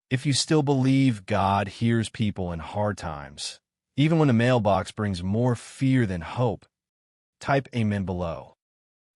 If you still believe God hears people in hard times, even when the mailbox brings more fear than hope, type Amen below.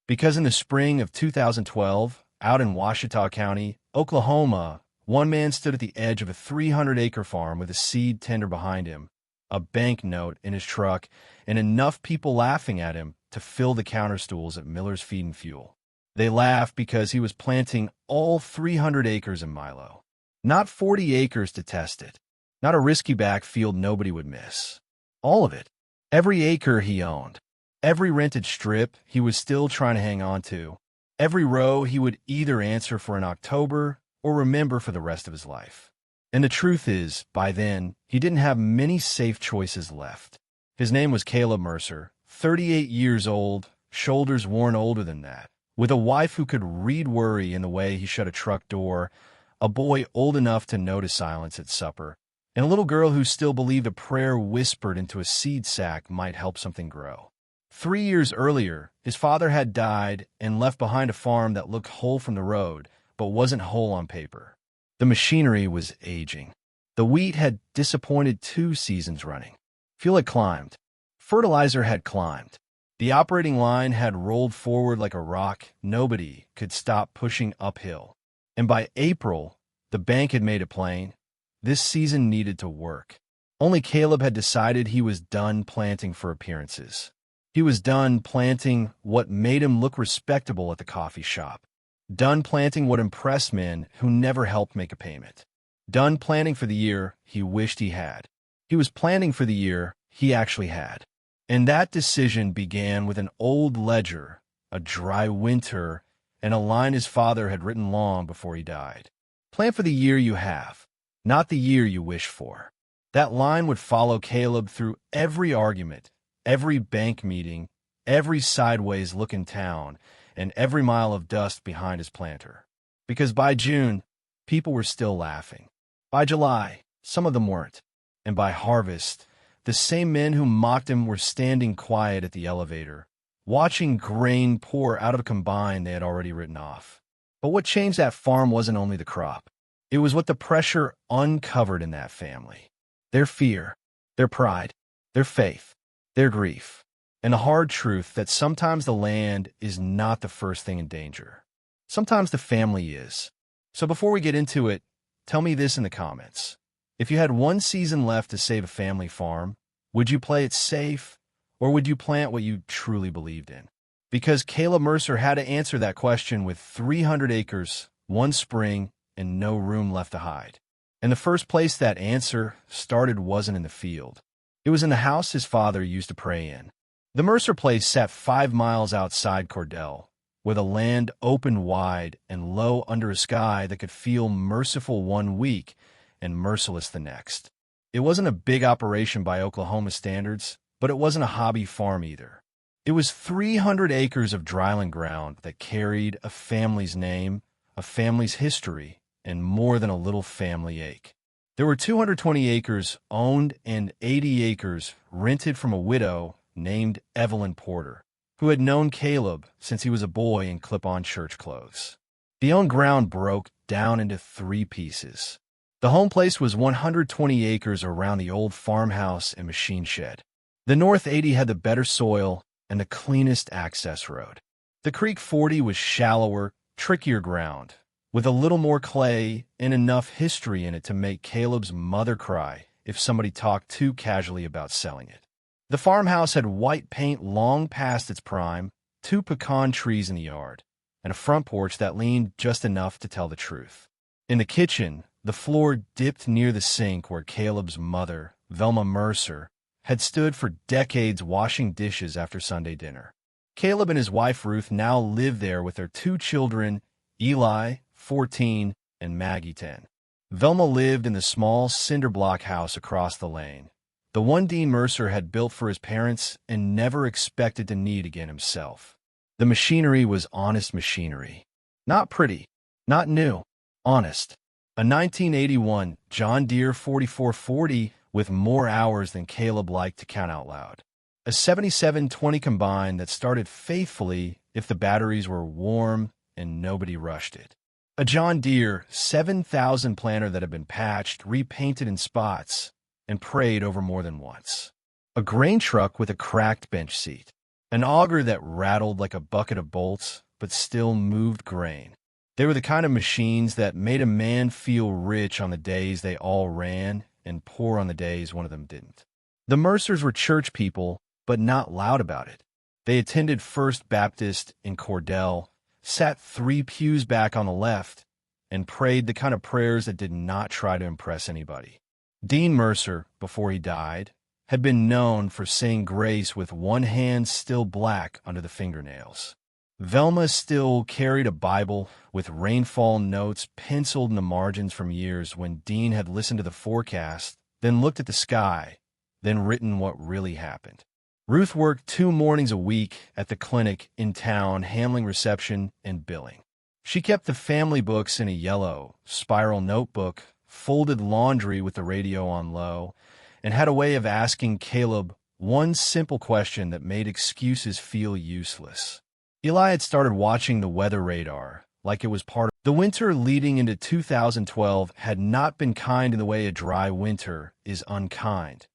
Because in the spring of 2012, out in Ouachita County, Oklahoma, one man stood at the edge of a 300-acre farm with a seed tender behind him, a banknote in his truck, and enough people laughing at him to fill the counter stools at Miller's Feed and Fuel. They laughed because he was planting all 300 acres in Milo. Not 40 acres to test it. Not a risky backfield nobody would miss. All of it. Every acre he owned. Every rented strip he was still trying to hang on to. Every row he would either answer for in October or remember for the rest of his life. And the truth is, by then, he didn't have many safe choices left. His name was Caleb Mercer, 38 years old, shoulders worn older than that, with a wife who could read worry in the way he shut a truck door, a boy old enough to notice silence at supper, and a little girl who still believed a prayer whispered into a seed sack might help something grow. 3 years earlier, his father had died and left behind a farm that looked whole from the road, but wasn't whole on paper. The machinery was aging. The wheat had disappointed 2 seasons running. Fuel had climbed. Fertilizer had climbed. The operating line had rolled forward like a rock. Nobody could stop pushing uphill. And by April, the bank had made it plain. This season needed to work. Only Caleb had decided he was done planting for appearances. He was done planting what made him look respectable at the coffee shop. Done planting what impressed men who never helped make a payment. Done planting for the year he wished he had. He was planning for the year he actually had. And that decision began with an old ledger, a dry winter, and a line his father had written long before he died. Plan for the year you have, not the year you wish for. That line would follow Caleb through every argument, every bank meeting, every sideways look in town, and every mile of dust behind his planter. Because by June, people were still laughing. By July, some of them weren't. And by harvest, the same men who mocked him were standing quiet at the elevator, watching grain pour out of a combine they had already written off. But what changed that farm wasn't only the crop. It was what the pressure uncovered in that family. Their fear, their pride, their faith, their grief, and the hard truth that sometimes the land is not the first thing in danger. Sometimes the family is. So before we get into it, tell me this in the comments. If you had one season left to save a family farm, would you play it safe, or would you plant what you truly believed in? Because Caleb Mercer had to answer that question with 300 acres, one spring, and no room left to hide. And the first place that answer started wasn't in the field. It was in the house his father used to pray in. The Mercer place sat 5 miles outside Cordell, with a land open wide and low under a sky that could feel merciful one week and merciless the next. It wasn't a big operation by Oklahoma standards, but it wasn't a hobby farm either. It was 300 acres of dryland ground that carried a family's name, a family's history, and more than a little family ache. There were 220 acres owned and 80 acres rented from a widow named Evelyn Porter, who had known Caleb since he was a boy in clip-on church clothes. The owned ground broke down into 3 pieces. The home place was 120 acres around the old farmhouse and machine shed. The North 80 had the better soil and the cleanest access road. The Creek 40 was shallower, trickier ground, with a little more clay and enough history in it to make Caleb's mother cry if somebody talked too casually about selling it. The farmhouse had white paint long past its prime, 2 pecan trees in the yard, and a front porch that leaned just enough to tell the truth. In the kitchen, the floor dipped near the sink where Caleb's mother, Velma Mercer, had stood for decades washing dishes after Sunday dinner. Caleb and his wife Ruth now lived there with their 2 children, Eli, 14, and Maggie, 10. Velma lived in the small cinder block house across the lane, the one Dean Mercer had built for his parents and never expected to need again himself. The machinery was honest machinery. Not pretty, not new, honest. A 1981 John Deere 4440 with more hours than Caleb liked to count out loud. A 7720 combine that started faithfully if the batteries were warm and nobody rushed it. A John Deere 7000 planter that had been patched, repainted in spots, and prayed over more than once. A grain truck with a cracked bench seat. An auger that rattled like a bucket of bolts, but still moved grain. They were the kind of machines that made a man feel rich on the days they all ran and poor on the days one of them didn't. The Mercers were church people, but not loud about it. They attended First Baptist in Cordell, sat 3 pews back on the left, and prayed the kind of prayers that did not try to impress anybody. Dean Mercer, before he died, had been known for saying grace with one hand still black under the fingernails. Velma still carried a Bible with rainfall notes penciled in the margins from years when Dean had listened to the forecast, then looked at the sky, then written what really happened. Ruth worked 2 mornings a week at the clinic in town handling reception and billing. She kept the family books in a yellow, spiral notebook, folded laundry with the radio on low, and had a way of asking Caleb one simple question that made excuses feel useless. Eli had started watching the weather radar like it was part of the winter leading into 2012 had not been kind in the way a dry winter is unkind.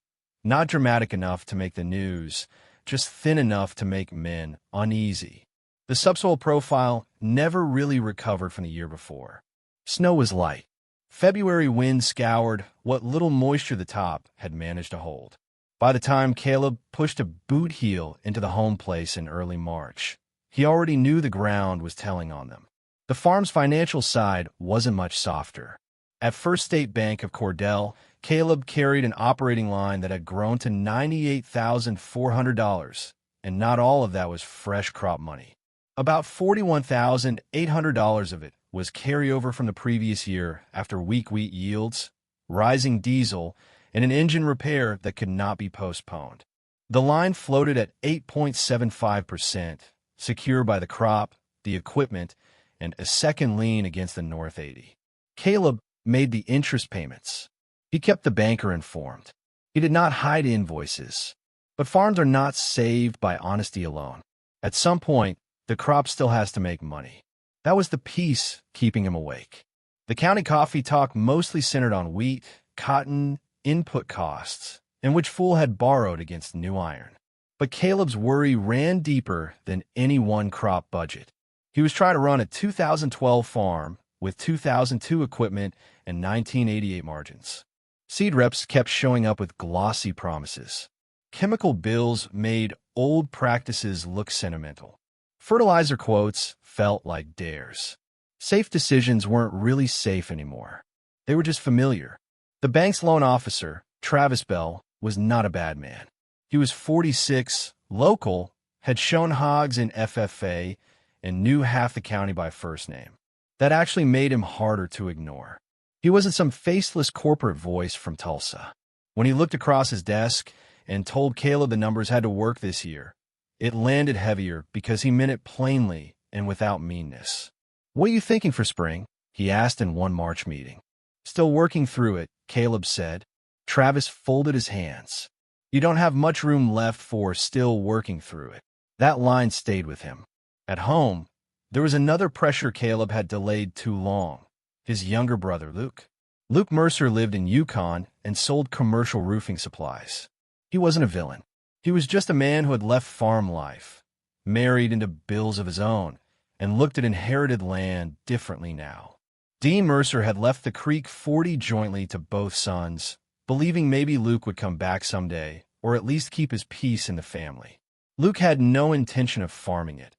Not dramatic enough to make the news, just thin enough to make men uneasy. The subsoil profile never really recovered from the year before. Snow was light. February wind scoured what little moisture the top had managed to hold. By the time Caleb pushed a boot heel into the home place in early March, he already knew the ground was telling on them. The farm's financial side wasn't much softer. At First State Bank of Cordell, Caleb carried an operating line that had grown to $98,400, and not all of that was fresh crop money. About $41,800 of it was carryover from the previous year after weak wheat yields, rising diesel, and an engine repair that could not be postponed. The line floated at 8.75%, secure by the crop, the equipment, and a second lien against the North 80. Caleb made the interest payments. He kept the banker informed. He did not hide invoices. But farms are not saved by honesty alone. At some point, the crop still has to make money. That was the piece keeping him awake. The county coffee talk mostly centered on wheat, cotton, input costs, and which fool had borrowed against new iron. But Caleb's worry ran deeper than any one crop budget. He was trying to run a 2012 farm with 2002 equipment and 1988 margins. Seed reps kept showing up with glossy promises. Chemical bills made old practices look sentimental. Fertilizer quotes felt like dares. Safe decisions weren't really safe anymore. They were just familiar. The bank's loan officer, Travis Bell, was not a bad man. He was 46, local, had shown hogs in FFA, and knew half the county by first name. That actually made him harder to ignore. He wasn't some faceless corporate voice from Tulsa. When he looked across his desk and told Caleb the numbers had to work this year, it landed heavier because he meant it plainly and without meanness. "What are you thinking for spring?" he asked in one March meeting. "Still working through it," Caleb said. Travis folded his hands. "You don't have much room left for still working through it." That line stayed with him. At home, there was another pressure Caleb had delayed too long. His younger brother, Luke. Luke Mercer lived in Yukon and sold commercial roofing supplies. He wasn't a villain. He was just a man who had left farm life, married into bills of his own, and looked at inherited land differently now. Dean Mercer had left the Creek 40 jointly to both sons, believing maybe Luke would come back someday, or at least keep his peace in the family. Luke had no intention of farming it,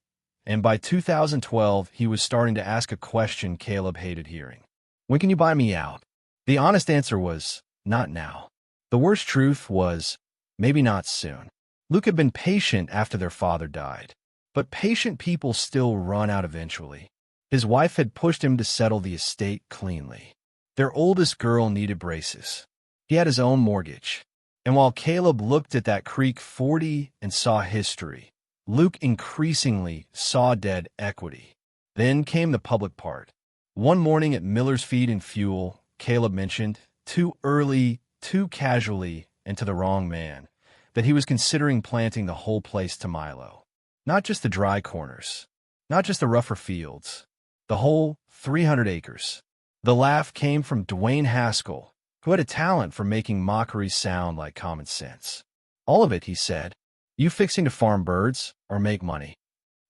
and by 2012 he was starting to ask a question Caleb hated hearing. "When can you buy me out?" The honest answer was, "Not now." The worst truth was, maybe not soon. Luke had been patient after their father died, but patient people still run out eventually. His wife had pushed him to settle the estate cleanly. Their oldest girl needed braces. He had his own mortgage. And while Caleb looked at that Creek 40 and saw history, Luke increasingly saw dead equity. Then came the public part. One morning at Miller's Feed and Fuel, Caleb mentioned, too early, too casually, and to the wrong man, that he was considering planting the whole place to Milo. Not just the dry corners, not just the rougher fields, The whole 300 acres. The laugh came from Dwayne Haskell, who had a talent for making mockeries sound like common sense. All of it, he said. You fixing to farm birds or make money?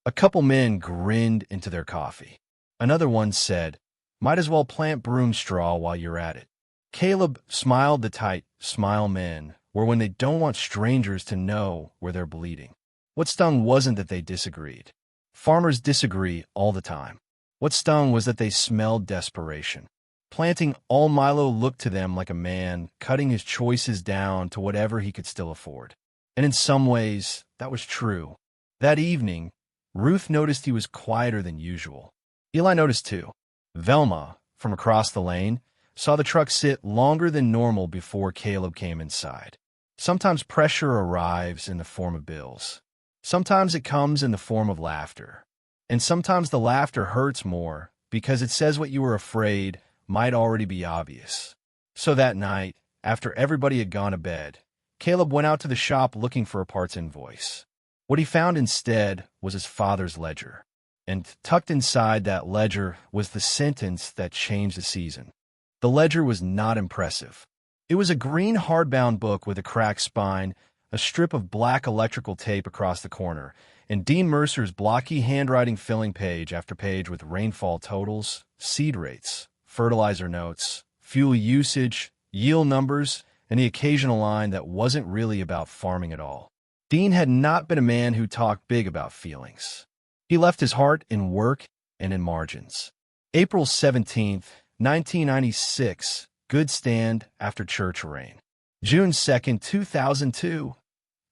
A couple men grinned into their coffee. Another one said, might as well plant broom straw while you're at it. Caleb smiled. The tight smile men were when they don't want strangers to know where they're bleeding. What stung wasn't that they disagreed. Farmers disagree all the time. What stung was that they smelled desperation. Planting all Milo looked to them like a man cutting his choices down to whatever he could still afford. And in some ways, that was true. That evening, Ruth noticed he was quieter than usual. Eli noticed too. Velma, from across the lane, saw the truck sit longer than normal before Caleb came inside. Sometimes pressure arrives in the form of bills. Sometimes it comes in the form of laughter. And sometimes the laughter hurts more because it says what you were afraid might already be obvious. So that night, after everybody had gone to bed, Caleb went out to the shop looking for a parts invoice. What he found instead was his father's ledger. And tucked inside that ledger was the sentence that changed the season. The ledger was not impressive. It was a green hardbound book with a cracked spine, a strip of black electrical tape across the corner, and Dean Mercer's blocky handwriting filling page after page with rainfall totals, seed rates, fertilizer notes, fuel usage, yield numbers, and the occasional line that wasn't really about farming at all. Dean had not been a man who talked big about feelings. He left his heart in work and in margins. April 17th, 1996, good stand after church rain. June 2nd, 2002,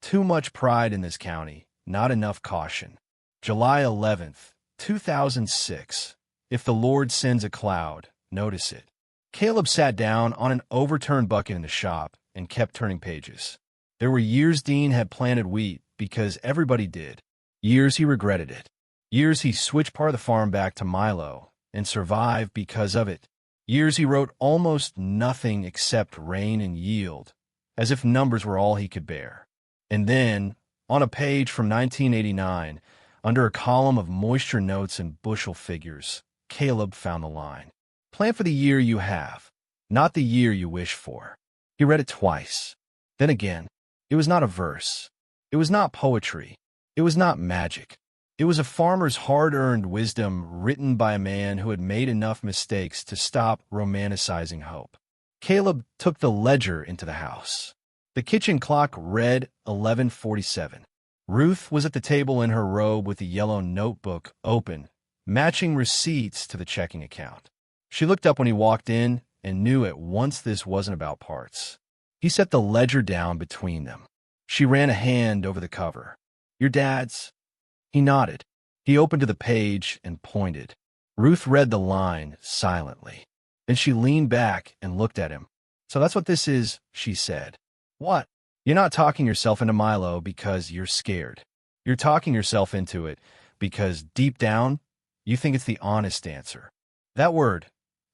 too much pride in this county, not enough caution. July 11th, 2006, if the Lord sends a cloud, notice it. Caleb sat down on an overturned bucket in the shop and kept turning pages. There were years Dean had planted wheat because everybody did. Years he regretted it. Years he switched part of the farm back to Milo and survived because of it. Years he wrote almost nothing except rain and yield, as if numbers were all he could bear. And then, on a page from 1989, under a column of moisture notes and bushel figures, Caleb found the line. Plan for the year you have, not the year you wish for. He read it twice. Then again, it was not a verse. It was not poetry. It was not magic. It was a farmer's hard-earned wisdom written by a man who had made enough mistakes to stop romanticizing hope. Caleb took the ledger into the house. The kitchen clock read 11:47. Ruth was at the table in her robe with the yellow notebook open, matching receipts to the checking account. She looked up when he walked in and knew at once this wasn't about parts. He set the ledger down between them. She ran a hand over the cover. Your dad's? He nodded. He opened to the page and pointed. Ruth read the line silently. Then she leaned back and looked at him. So that's what this is, she said. What? You're not talking yourself into Milo because you're scared. You're talking yourself into it because deep down, you think it's the honest answer. That word,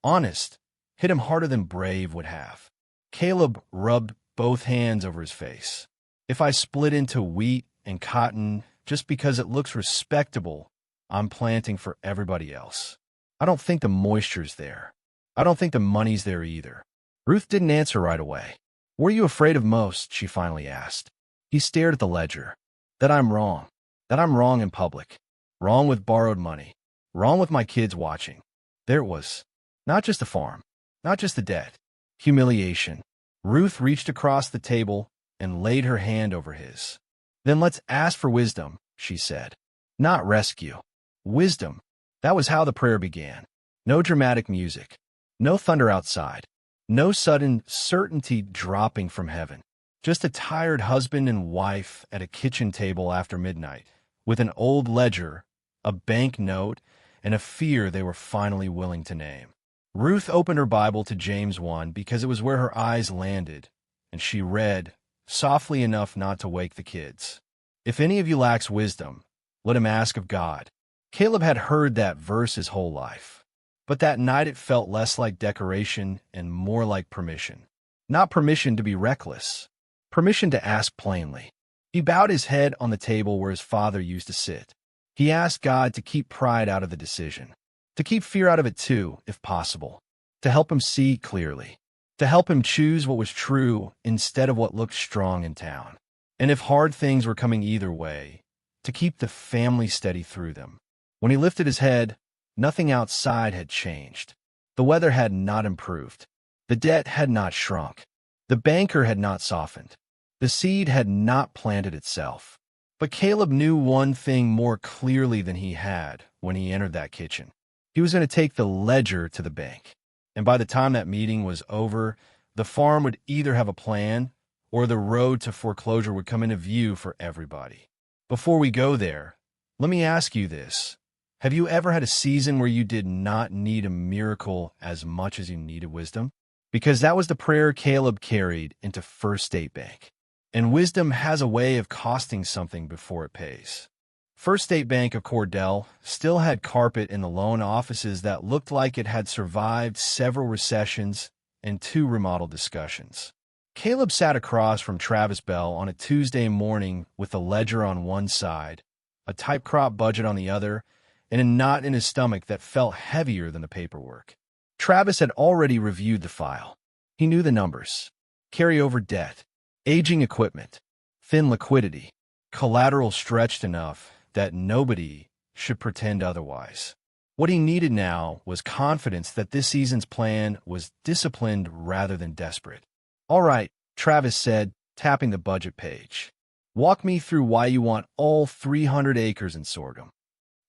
honest, hit him harder than brave would have. Caleb rubbed both hands over his face. If I split into wheat and cotton just because it looks respectable, I'm planting for everybody else. I don't think the moisture's there. I don't think the money's there either. Ruth didn't answer right away. What are you afraid of most? She finally asked. He stared at the ledger. That I'm wrong. That I'm wrong in public. Wrong with borrowed money. Wrong with my kids watching. There it was. Not just the farm. Not just the debt. Humiliation. Ruth reached across the table and laid her hand over his. Then let's ask for wisdom, she said. Not rescue. Wisdom. That was how the prayer began. No dramatic music. No thunder outside. No sudden certainty dropping from heaven. Just a tired husband and wife at a kitchen table after midnight, with an old ledger, a bank note, and a fear they were finally willing to name. Ruth opened her Bible to James 1 because it was where her eyes landed, and she read, softly enough not to wake the kids. If any of you lacks wisdom, let him ask of God. Caleb had heard that verse his whole life. But that night it felt less like decoration and more like permission. Not permission to be reckless. Permission to ask plainly. He bowed his head on the table where his father used to sit. He asked God to keep pride out of the decision. To keep fear out of it too, if possible. To help him see clearly. To help him choose what was true instead of what looked strong in town. And if hard things were coming either way, to keep the family steady through them. When he lifted his head, nothing outside had changed. The weather had not improved. The debt had not shrunk. The banker had not softened. The seed had not planted itself. But Caleb knew one thing more clearly than he had when he entered that kitchen. He was going to take the ledger to the bank. And by the time that meeting was over, the farm would either have a plan or the road to foreclosure would come into view for everybody. Before we go there, let me ask you this. Have you ever had a season where you did not need a miracle as much as you needed wisdom? Because that was the prayer Caleb carried into First State Bank. And wisdom has a way of costing something before it pays. First State Bank of Cordell still had carpet in the loan offices that looked like it had survived several recessions and 2 remodel discussions. Caleb sat across from Travis Bell on a Tuesday morning with a ledger on one side, a type crop budget on the other, and a knot in his stomach that felt heavier than the paperwork. Travis had already reviewed the file. He knew the numbers. Carryover debt, aging equipment, thin liquidity, collateral stretched enough that nobody should pretend otherwise. What he needed now was confidence that this season's plan was disciplined rather than desperate. "All right," Travis said, tapping the budget page. "Walk me through why you want all 300 acres in sorghum."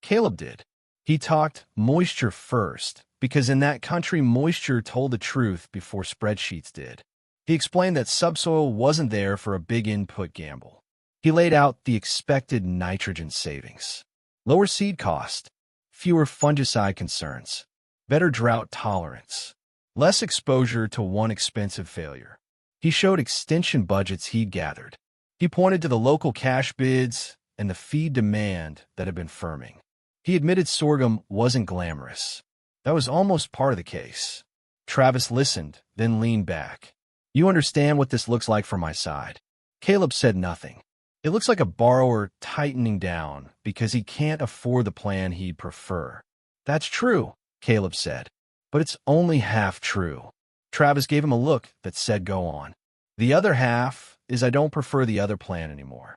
Caleb did. He talked moisture first, because in that country moisture told the truth before spreadsheets did. He explained that subsoil wasn't there for a big input gamble. He laid out the expected nitrogen savings. Lower seed cost, fewer fungicide concerns, better drought tolerance, less exposure to one expensive failure. He showed extension budgets he'd gathered. He pointed to the local cash bids and the feed demand that had been firming. He admitted sorghum wasn't glamorous. That was almost part of the case. Travis listened, then leaned back. "You understand what this looks like from my side." Caleb said nothing. "It looks like a borrower tightening down because he can't afford the plan he'd prefer." "That's true," Caleb said. "But it's only half true." Travis gave him a look that said go on. "The other half is I don't prefer the other plan anymore."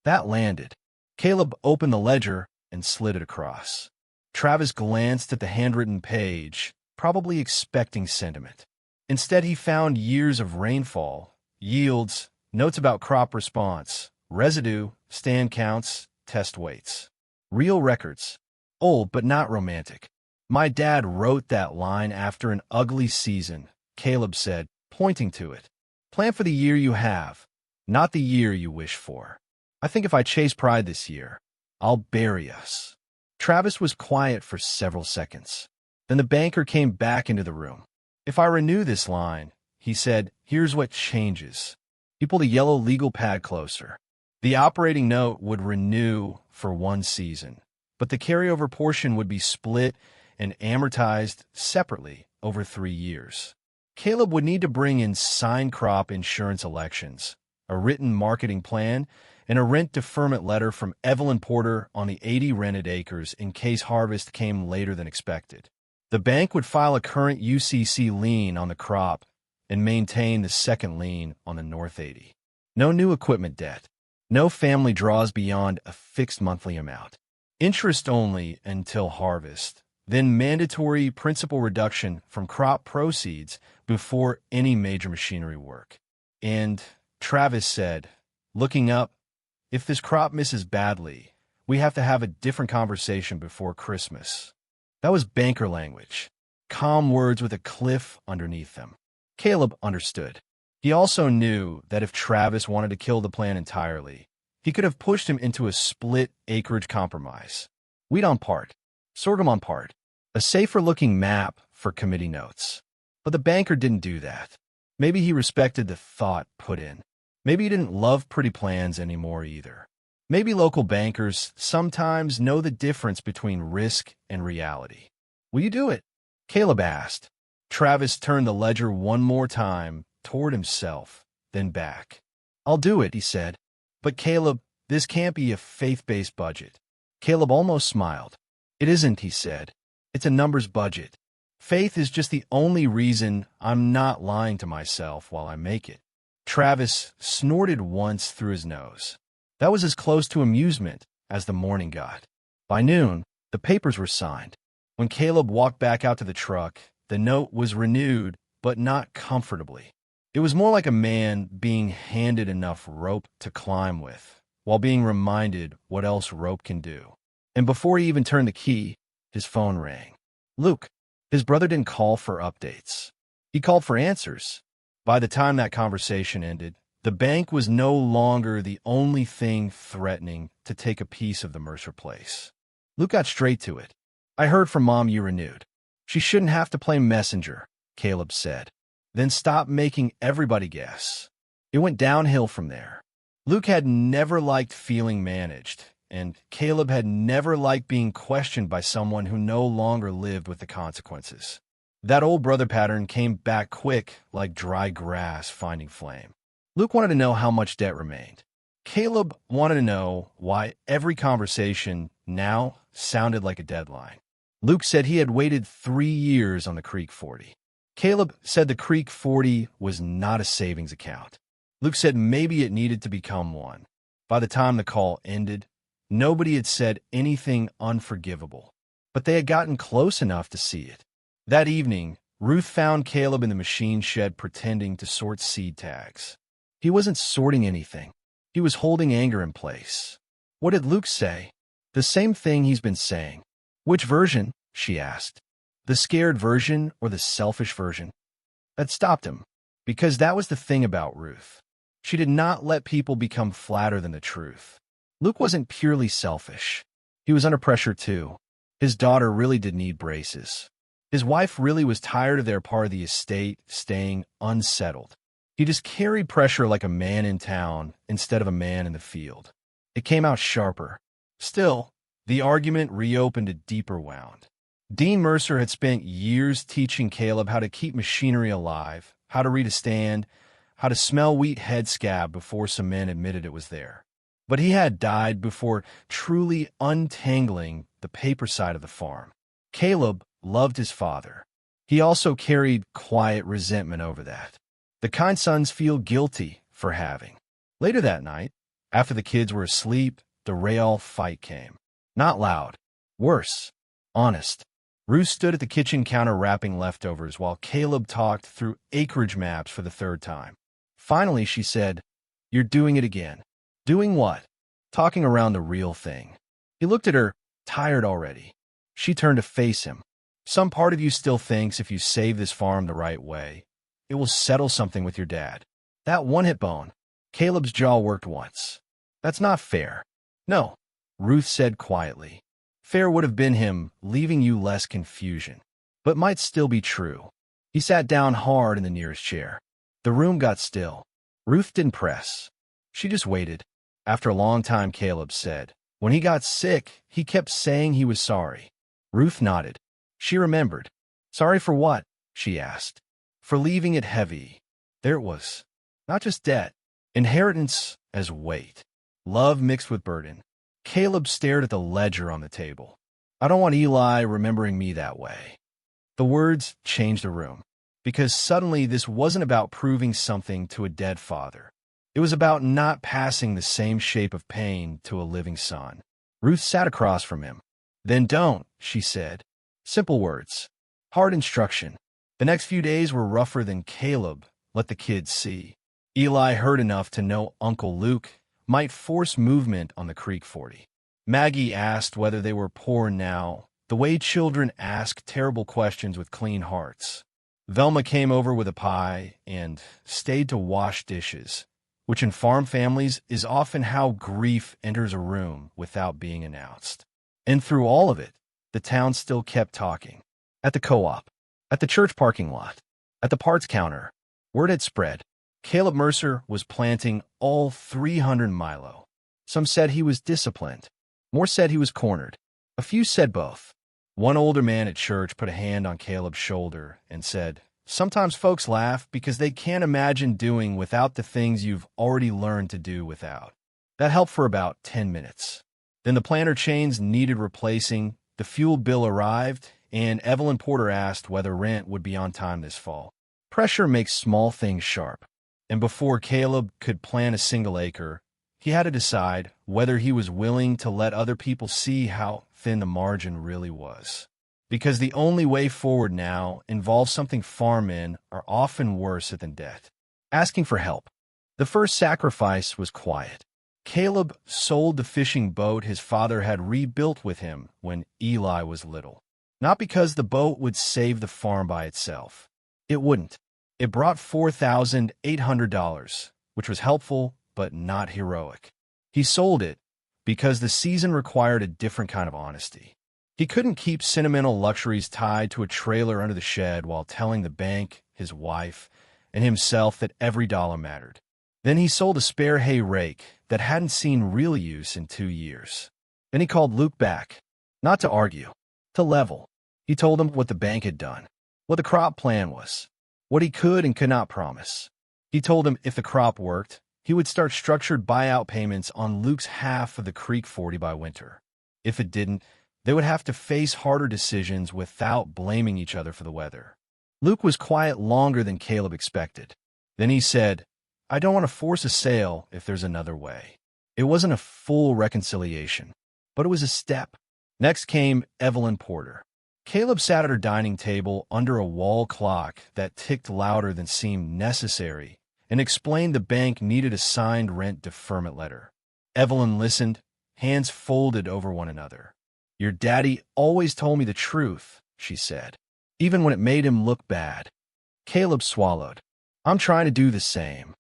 That landed. Caleb opened the ledger and slid it across. Travis glanced at the handwritten page, probably expecting sentiment. Instead, he found years of rainfall, yields, notes about crop response, residue, stand counts, test weights. Real records. Old but not romantic. "My dad wrote that line after an ugly season," Caleb said, pointing to it. "Plan for the year you have, not the year you wish for. I think if I chase pride this year, I'll bury us." Travis was quiet for several seconds. Then the banker came back into the room. "If I renew this line," he said, "here's what changes." He pulled a yellow legal pad closer. The operating note would renew for 1 season, but the carryover portion would be split and amortized separately over 3 years. Caleb would need to bring in signed crop insurance elections, a written marketing plan, and a rent deferment letter from Evelyn Porter on the 80 rented acres in case harvest came later than expected. The bank would file a current UCC lien on the crop and maintain the second lien on the North 80. No new equipment debt. No family draws beyond a fixed monthly amount. Interest only until harvest. Then mandatory principal reduction from crop proceeds before any major machinery work. And Travis said, looking up, "If this crop misses badly, we have to have a different conversation before Christmas." That was banker language. Calm words with a cliff underneath them. Caleb understood. He also knew that if Travis wanted to kill the plan entirely, he could have pushed him into a split acreage compromise. Wheat on part, sorghum on part, a safer-looking map for committee notes. But the banker didn't do that. Maybe he respected the thought put in. Maybe he didn't love pretty plans anymore either. Maybe local bankers sometimes know the difference between risk and reality. "Will you do it?" Caleb asked. Travis turned the ledger one more time toward himself, then back. "I'll do it," he said. "But Caleb, this can't be a faith-based budget." Caleb almost smiled. "It isn't," he said. It's a numbers budget. Faith is just the only reason I'm not lying to myself while I make it. Travis snorted once through his nose. That was as close to amusement as the morning got. By noon, the papers were signed. When Caleb walked back out to the truck, the note was renewed, but not comfortably. It was more like a man being handed enough rope to climb with, while being reminded what else rope can do. And before he even turned the key, his phone rang. Luke, his brother, didn't call for updates. He called for answers. By the time that conversation ended, the bank was no longer the only thing threatening to take a piece of the Mercer place. Luke got straight to it. I heard from Mom you renewed. She shouldn't have to play messenger, Caleb said. Then stop making everybody guess. It went downhill from there. Luke had never liked feeling managed, and Caleb had never liked being questioned by someone who no longer lived with the consequences. That old brother pattern came back quick like dry grass finding flame. Luke wanted to know how much debt remained. Caleb wanted to know why every conversation now sounded like a deadline. Luke said he had waited 3 years on the Creek 40. Caleb said the Creek 40 was not a savings account. Luke said maybe it needed to become one. By the time the call ended, nobody had said anything unforgivable, but they had gotten close enough to see it. That evening, Ruth found Caleb in the machine shed pretending to sort seed tags. He wasn't sorting anything. He was holding anger in place. What did Luke say? The same thing he's been saying. Which version? She asked. The scared version or the selfish version? That stopped him, because that was the thing about Ruth. She did not let people become flatter than the truth. Luke wasn't purely selfish. He was under pressure too. His daughter really did need braces. His wife really was tired of their part of the estate staying unsettled. He just carried pressure like a man in town instead of a man in the field. It came out sharper. Still, the argument reopened a deeper wound. Dean Mercer had spent years teaching Caleb how to keep machinery alive, how to read a stand, how to smell wheat head scab before some men admitted it was there. But he had died before truly untangling the paper side of the farm. Caleb loved his father. He also carried quiet resentment over that. The kind sons feel guilty for having. Later that night, after the kids were asleep, the real fight came. Not loud. Worse. Honest. Ruth stood at the kitchen counter wrapping leftovers while Caleb talked through acreage maps for the 3rd time. Finally, she said, "You're doing it again." Doing what? Talking around the real thing. He looked at her, tired already. She turned to face him. Some part of you still thinks if you save this farm the right way, it will settle something with your dad. That one-hit bone. Caleb's jaw worked once. That's not fair. No, Ruth said quietly. Fair would have been him leaving you less confusion, but might still be true. He sat down hard in the nearest chair. The room got still. Ruth didn't press. She just waited. After a long time, Caleb said, when he got sick, he kept saying he was sorry. Ruth nodded. She remembered. Sorry for what? She asked. For leaving it heavy. There it was. Not just debt. Inheritance as weight. Love mixed with burden. Caleb stared at the ledger on the table. I don't want Eli remembering me that way. The words changed the room, because suddenly this wasn't about proving something to a dead father. It was about not passing the same shape of pain to a living son. Ruth sat across from him. Then don't, she said. Simple words. Hard instruction. The next few days were rougher than Caleb let the kids see. Eli heard enough to know Uncle Luke might force movement on the Creek 40. Maggie asked whether they were poor now, the way children ask terrible questions with clean hearts. Velma came over with a pie and stayed to wash dishes, which in farm families is often how grief enters a room without being announced. And through all of it, the town still kept talking. At the co-op, at the church parking lot, at the parts counter, word had spread. Caleb Mercer was planting all 300 Milo. Some said he was disciplined. More said he was cornered. A few said both. One older man at church put a hand on Caleb's shoulder and said, sometimes folks laugh because they can't imagine doing without the things you've already learned to do without. That helped for about 10 minutes. Then the planter chains needed replacing, the fuel bill arrived, and Evelyn Porter asked whether rent would be on time this fall. Pressure makes small things sharp, and before Caleb could plant a single acre, he had to decide whether he was willing to let other people see how thin the margin really was. Because the only way forward now involves something farmmen are often worse than debt. Asking for help. The first sacrifice was quiet. Caleb sold the fishing boat his father had rebuilt with him when Eli was little. Not because the boat would save the farm by itself. It wouldn't. It brought $4,800, which was helpful but not heroic. He sold it because the season required a different kind of honesty. He couldn't keep sentimental luxuries tied to a trailer under the shed while telling the bank, his wife, and himself that every dollar mattered. Then he sold a spare hay rake that hadn't seen real use in 2 years. Then he called Luke back, not to argue, to level. He told him what the bank had done, what the crop plan was, what he could and could not promise. He told him if the crop worked, he would start structured buyout payments on Luke's half of the Creek 40 by winter. If it didn't, they would have to face harder decisions without blaming each other for the weather. Luke was quiet longer than Caleb expected. Then he said, "I don't want to force a sale if there's another way." It wasn't a full reconciliation, but it was a step. Next came Evelyn Porter. Caleb sat at her dining table under a wall clock that ticked louder than seemed necessary and explained the bank needed a signed rent deferment letter. Evelyn listened, hands folded over one another. "Your daddy always told me the truth," she said, "even when it made him look bad." Caleb swallowed. "I'm trying to do the same."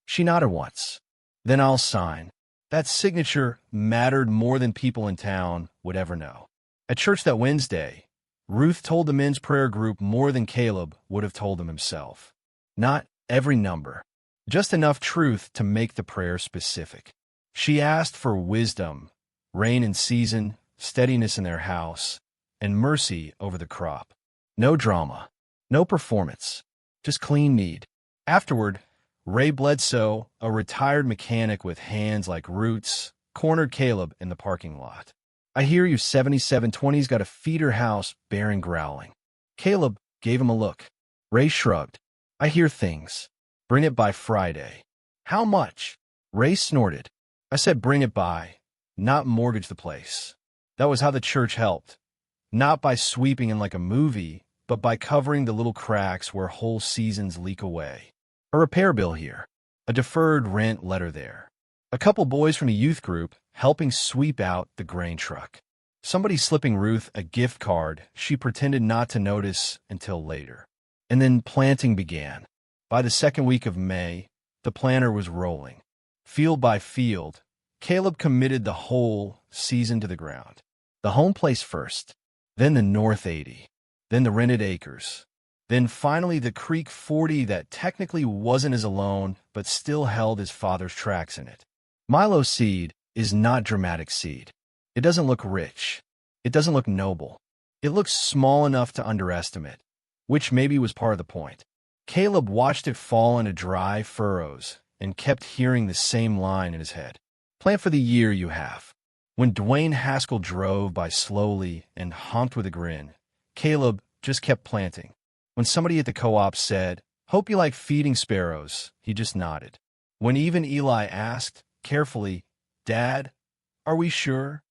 She nodded once. "Then I'll sign." That signature mattered more than people in town would ever know. At church that Wednesday, Ruth told the men's prayer group more than Caleb would have told them himself. Not every number, just enough truth to make the prayer specific. She asked for wisdom, rain in season, steadiness in their house, and mercy over the crop. No drama, no performance, just clean need. Afterward, Ray Bledsoe, a retired mechanic with hands like roots, cornered Caleb in the parking lot. "I hear you 7720's got a feeder house bearing growling." Caleb gave him a look. Ray shrugged. "I hear things. Bring it by Friday." "How much?" Ray snorted. "I said bring it by, not mortgage the place." That was how the church helped. Not by sweeping in like a movie, but by covering the little cracks where whole seasons leak away. A repair bill here, a deferred rent letter there, a couple boys from a youth group helping sweep out the grain truck, somebody slipping Ruth a gift card she pretended not to notice until later. And then planting began. By the second week of May, the planter was rolling. Field by field, Caleb committed the whole season to the ground. The home place first, then the North 80, then the rented acres, then finally the Creek 40 that technically wasn't his alone, but still held his father's tracks in it. Milo seed is not dramatic seed. It doesn't look rich. It doesn't look noble. It looks small enough to underestimate, which maybe was part of the point. Caleb watched it fall into dry furrows and kept hearing the same line in his head. "Plant for the year you have." When Dwayne Haskell drove by slowly and honked with a grin, Caleb just kept planting. When somebody at the co-op said, "Hope you like feeding sparrows," he just nodded. When even Eli asked, carefully, "Dad, are we sure?"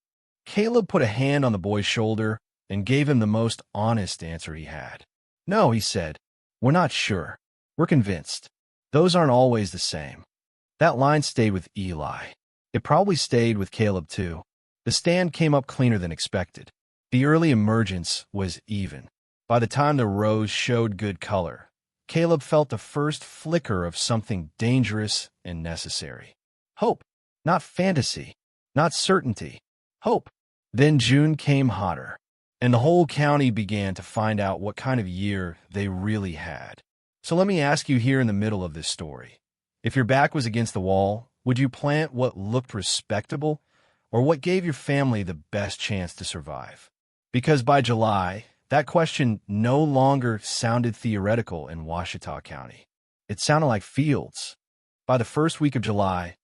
Caleb put a hand on the boy's shoulder and gave him the most honest answer he had. "No," he said, "we're not sure. We're convinced." Those aren't always the same. That line stayed with Eli. It probably stayed with Caleb too. The stand came up cleaner than expected. The early emergence was even. By the time the rows showed good color, Caleb felt the first flicker of something dangerous and necessary. Hope. Not fantasy. Not certainty. Hope. Then June came hotter, and the whole county began to find out what kind of year they really had. So let me ask you here in the middle of this story. If your back was against the wall, would you plant what looked respectable, or what gave your family the best chance to survive? Because by July, that question no longer sounded theoretical in Ouachita County. It sounded like fields. By the first week of July,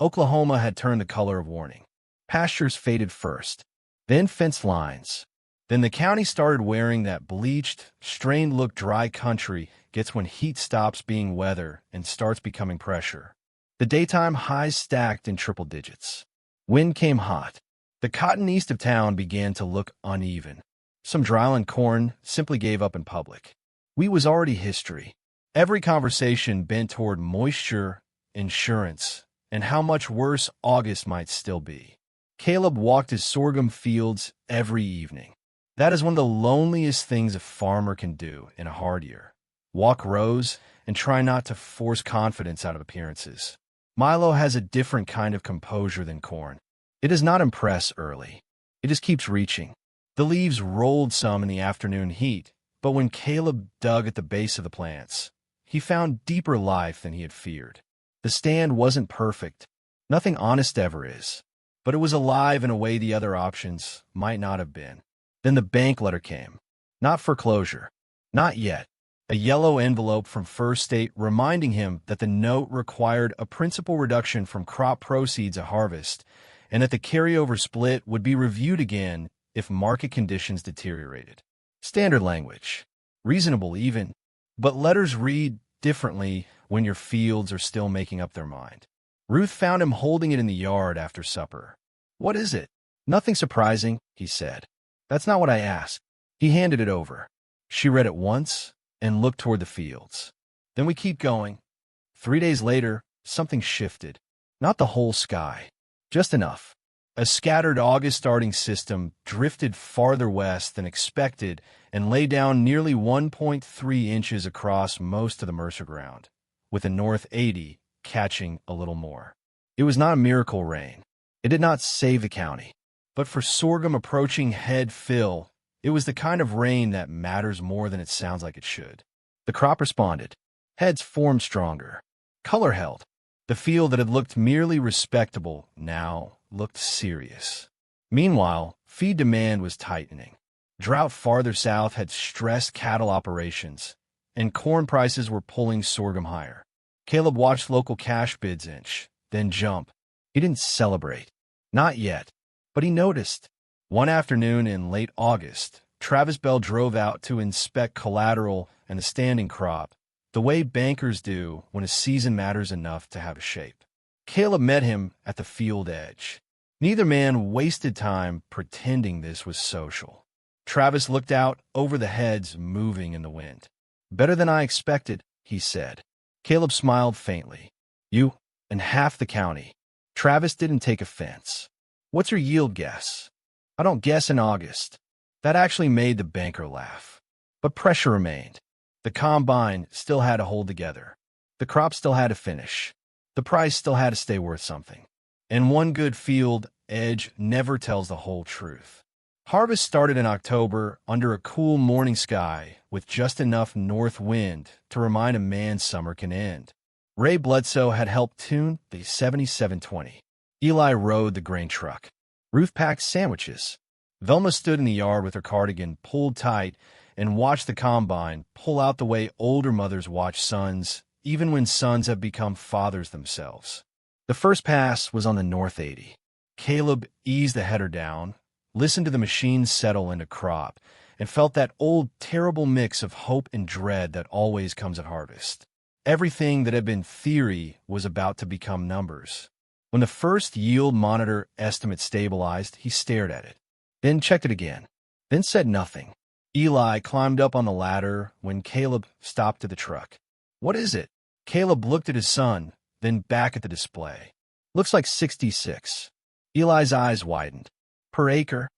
Oklahoma had turned the color of warning. Pastures faded first, then fence lines, Then the county started wearing that bleached, strained-look dry country gets when heat stops being weather and starts becoming pressure. The daytime highs stacked in triple digits. Wind came hot. The cotton east of town began to look uneven. Some dryland corn simply gave up in public. Wheat was already history. Every conversation bent toward moisture, insurance, and how much worse August might still be. Caleb walked his sorghum fields every evening. That is one of the loneliest things a farmer can do in a hard year. Walk rows and try not to force confidence out of appearances. Milo has a different kind of composure than corn. It does not impress early. It just keeps reaching. The leaves rolled some in the afternoon heat, but when Caleb dug at the base of the plants, he found deeper life than he had feared. The stand wasn't perfect. Nothing honest ever is. But it was alive in a way the other options might not have been. Then the bank letter came. Not foreclosure. Not yet. A yellow envelope from First State reminding him that the note required a principal reduction from crop proceeds at harvest, and that the carryover split would be reviewed again if market conditions deteriorated. Standard language. Reasonable even. But letters read differently when your fields are still making up their mind. Ruth found him holding it in the yard after supper. "What is it?" "Nothing surprising," he said. "That's not what I asked." He handed it over. She read it once and looked toward the fields. "Then we keep going." 3 days later, something shifted. Not the whole sky. Just enough. A scattered August starting system drifted farther west than expected and lay down nearly 1.3 inches across most of the Mercer ground, with the North 80 catching a little more. It was not a miracle rain. It did not save the county. But for sorghum approaching head fill, it was the kind of rain that matters more than it sounds like it should. The crop responded. Heads formed stronger. Color held. The field that had looked merely respectable now looked serious. Meanwhile, feed demand was tightening. Drought farther south had stressed cattle operations, and corn prices were pulling sorghum higher. Caleb watched local cash bids inch, then jump. He didn't celebrate. Not yet. But he noticed. One afternoon in late August, Travis Bell drove out to inspect collateral and the standing crop, the way bankers do when a season matters enough to have a shape. Caleb met him at the field edge. Neither man wasted time pretending this was social. Travis looked out over the heads moving in the wind. "Better than I expected," he said. Caleb smiled faintly. "You and half the county." Travis didn't take offense. "What's your yield guess?" "I don't guess in August." That actually made the banker laugh. But pressure remained. The combine still had to hold together. The crop still had to finish. The price still had to stay worth something. And one good field edge never tells the whole truth. Harvest started in October under a cool morning sky with just enough north wind to remind a man summer can end. Ray Bledsoe had helped tune the 7720. Eli rode the grain truck. Ruth packed sandwiches. Velma stood in the yard with her cardigan pulled tight and watched the combine pull out the way older mothers watch sons, even when sons have become fathers themselves. The first pass was on the North 80. Caleb eased the header down, listened to the machine settle into crop, and felt that old terrible mix of hope and dread that always comes at harvest. Everything that had been theory was about to become numbers. When the first yield monitor estimate stabilized, he stared at it, then checked it again, then said nothing. Eli climbed up on the ladder when Caleb stopped at the truck. "What is it?" Caleb looked at his son, then back at the display. "Looks like 66. Eli's eyes widened. "Per acre?"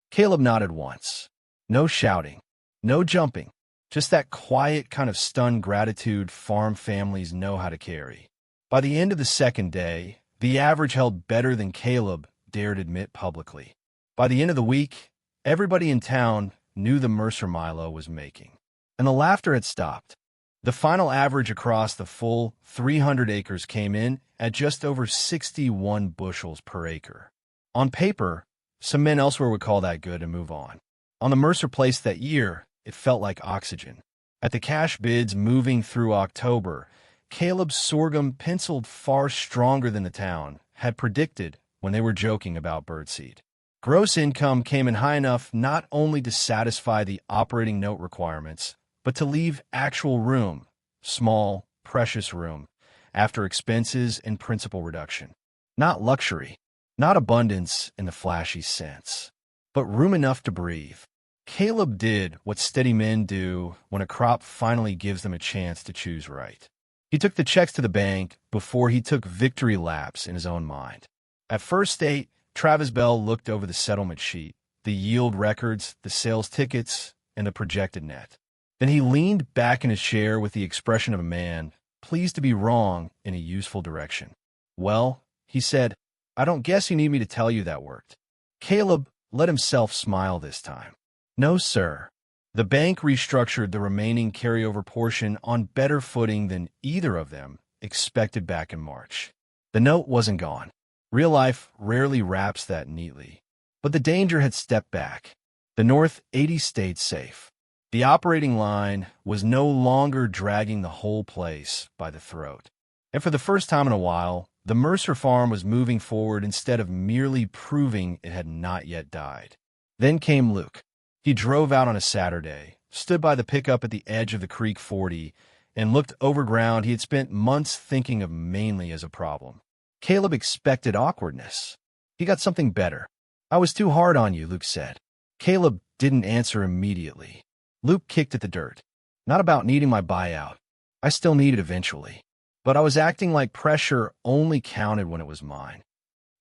Caleb nodded once. No shouting, no jumping, just that quiet kind of stunned gratitude farm families know how to carry. By the end of the second day, the average held better than Caleb dared admit publicly. By the end of the week, everybody in town knew the Mercer Milo was making. And the laughter had stopped. The final average across the full 300 acres came in at just over 61 bushels per acre. On paper, some men elsewhere would call that good and move on. On the Mercer place that year, it felt like oxygen. At the cash bids moving through October, Caleb's sorghum penciled far stronger than the town had predicted when they were joking about birdseed. Gross income came in high enough not only to satisfy the operating note requirements, but to leave actual room, small, precious room, after expenses and principal reduction. Not luxury, not abundance in the flashy sense, but room enough to breathe. Caleb did what steady men do when a crop finally gives them a chance to choose right. He took the checks to the bank before he took victory laps in his own mind. At first state, Travis Bell looked over the settlement sheet, the yield records, the sales tickets, and the projected net. Then he leaned back in his chair with the expression of a man pleased to be wrong in a useful direction. "Well," he said, "I don't guess you need me to tell you that worked." Caleb let himself smile this time. "No, sir." The bank restructured the remaining carryover portion on better footing than either of them expected back in March. The note wasn't gone. Real life rarely wraps that neatly. But the danger had stepped back. The North 80 stayed safe. The operating line was no longer dragging the whole place by the throat. And for the first time in a while, the Mercer farm was moving forward instead of merely proving it had not yet died. Then came Luke. He drove out on a Saturday, stood by the pickup at the edge of the Creek 40, and looked over ground he had spent months thinking of mainly as a problem. Caleb expected awkwardness. He got something better. "I was too hard on you," Luke said. Caleb didn't answer immediately. Luke kicked at the dirt. "Not about needing my buyout. I still need it eventually. But I was acting like pressure only counted when it was mine."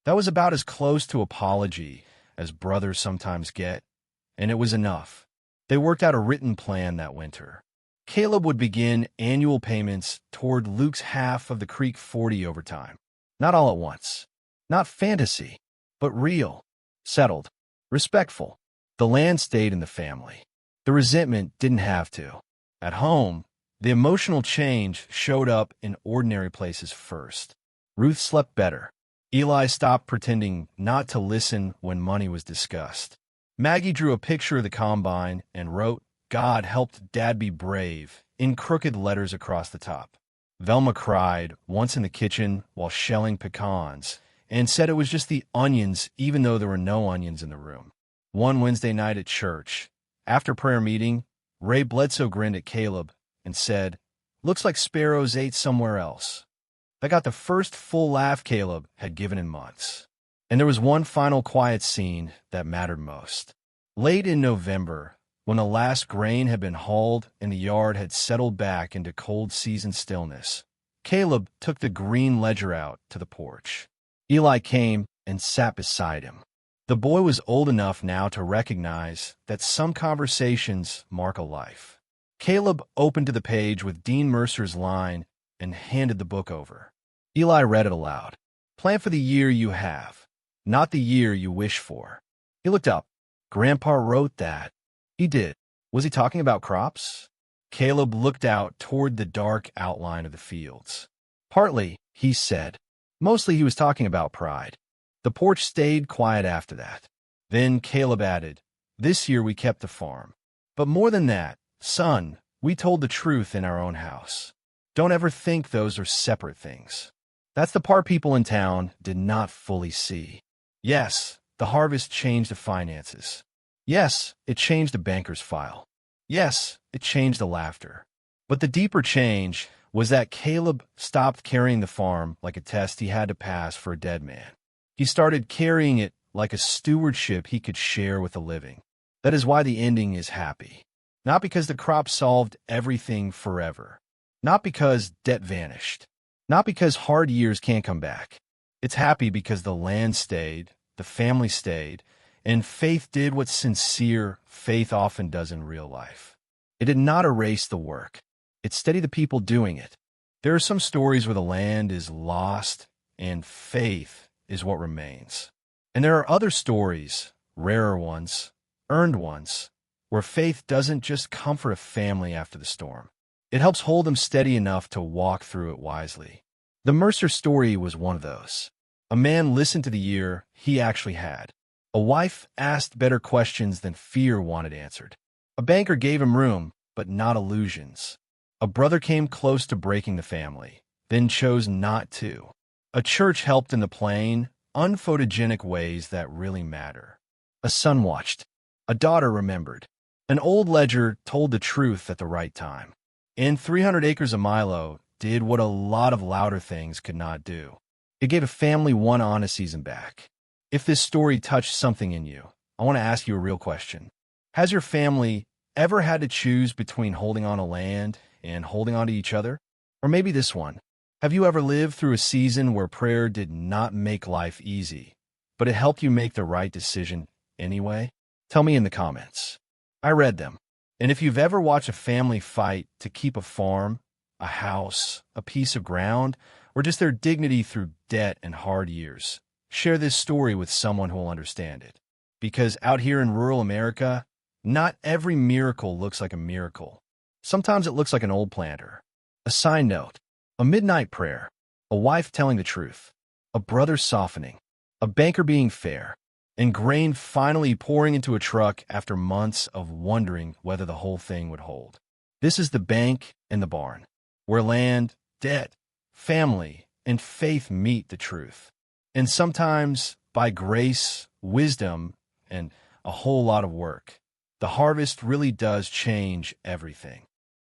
That was about as close to apology as brothers sometimes get, and it was enough. They worked out a written plan that winter. Caleb would begin annual payments toward Luke's half of the Creek 40 over time. Not all at once. Not fantasy, but real, settled, respectful. The land stayed in the family. The resentment didn't have to. At home, the emotional change showed up in ordinary places first. Ruth slept better. Eli stopped pretending not to listen when money was discussed. Maggie drew a picture of the combine and wrote, "God helped Dad be brave," in crooked letters across the top. Velma cried once in the kitchen while shelling pecans and said it was just the onions even though there were no onions in the room. One Wednesday night at church, after prayer meeting, Ray Bledsoe grinned at Caleb and said, "Looks like sparrows ate somewhere else." That got the first full laugh Caleb had given in months. And there was one final quiet scene that mattered most. Late in November, when the last grain had been hauled and the yard had settled back into cold season stillness, Caleb took the green ledger out to the porch. Eli came and sat beside him. The boy was old enough now to recognize that some conversations mark a life. Caleb opened to the page with Dean Mercer's line and handed the book over. Eli read it aloud. "Plan for the year you have, not the year you wish for." He looked up. "Grandpa wrote that." He did. Was he talking about crops? Caleb looked out toward the dark outline of the fields. "Partly," he said. "Mostly he was talking about pride." The porch stayed quiet after that. Then Caleb added, "This year we kept the farm. But more than that, son, we told the truth in our own house. Don't ever think those are separate things." That's the part people in town did not fully see. Yes, the harvest changed the finances. Yes, it changed the banker's file. Yes, it changed the laughter. But the deeper change was that Caleb stopped carrying the farm like a test he had to pass for a dead man. He started carrying it like a stewardship he could share with the living. That is why the ending is happy. Not because the crop solved everything forever. Not because debt vanished. Not because hard years can't come back. It's happy because the land stayed, the family stayed, and faith did what sincere faith often does in real life. It did not erase the work. It steadied the people doing it. There are some stories where the land is lost and faith is what remains. And there are other stories, rarer ones, earned ones, where faith doesn't just comfort a family after the storm. It helps hold them steady enough to walk through it wisely. The Mercer story was one of those. A man listened to the year he actually had. A wife asked better questions than fear wanted answered. A banker gave him room, but not illusions. A brother came close to breaking the family, then chose not to. A church helped in the plain, unphotogenic ways that really matter. A son watched. A daughter remembered. An old ledger told the truth at the right time. And 300 acres of Milo did what a lot of louder things could not do. It gave a family one honest season back. If this story touched something in you, I want to ask you a real question. Has your family ever had to choose between holding on to land and holding on to each other? Or maybe this one. Have you ever lived through a season where prayer did not make life easy, but it helped you make the right decision anyway? Tell me in the comments. I read them. And if you've ever watched a family fight to keep a farm, a house, a piece of ground, or just their dignity through debt and hard years, share this story with someone who will understand it. Because out here in rural America, not every miracle looks like a miracle. Sometimes it looks like an old planter, a sign note, a midnight prayer, a wife telling the truth, a brother softening, a banker being fair, and grain finally pouring into a truck after months of wondering whether the whole thing would hold. This is the bank and the barn, where land, debt, family, and faith meet the truth. And sometimes, by grace, wisdom, and a whole lot of work, the harvest really does change everything.